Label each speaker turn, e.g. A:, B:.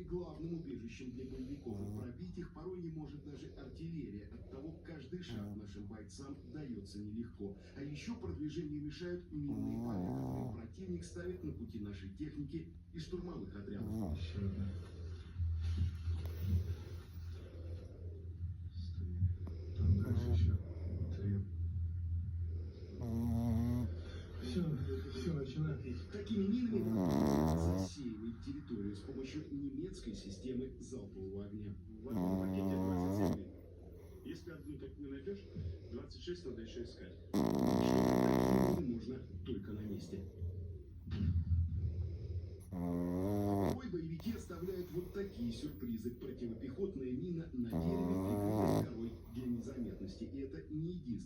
A: главным убежищем для боевиков. Пробить их порой не может даже артиллерия. Оттого каждый шаг нашим бойцам дается нелегко. А еще продвижению мешают минные поля, которые противник ставит на пути нашей техники и штурмовых отрядов.
B: Там дальше еще 3. Все, начинает есть.
A: Такими минами нам засеивает территорию с помощью немецкой системы залпового огня.
C: В одном пакете 27 мин. Если одну такую найдешь, 26 надо еще искать.
A: Такие мины можно только на месте. Бой боевики оставляют вот такие сюрпризы. Противопехотная мина на дереве, прикрытая корой для незаметности. И это не единственное.